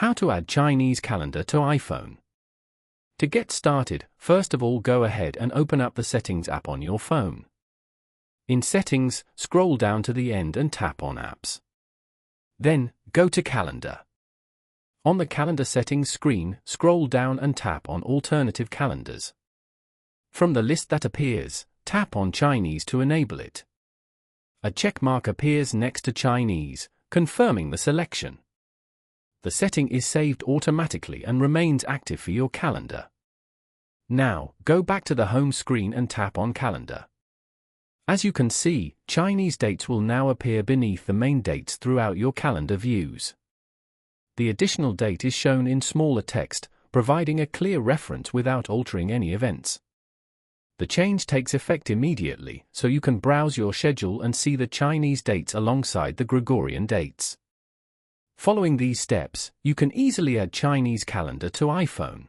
How to add Chinese calendar to iPhone. To get started, first of all go ahead and open up the Settings app on your phone. In Settings, scroll down to the end and tap on Apps. Then, go to Calendar. On the Calendar Settings screen, scroll down and tap on Alternative Calendars. From the list that appears, tap on Chinese to enable it. A check mark appears next to Chinese, confirming the selection. The setting is saved automatically and remains active for your calendar. Now, go back to the home screen and tap on Calendar. As you can see, Chinese dates will now appear beneath the main dates throughout your calendar views. The additional date is shown in smaller text, providing a clear reference without altering any events. The change takes effect immediately, so you can browse your schedule and see the Chinese dates alongside the Gregorian dates. Following these steps, you can easily add Chinese calendar to iPhone.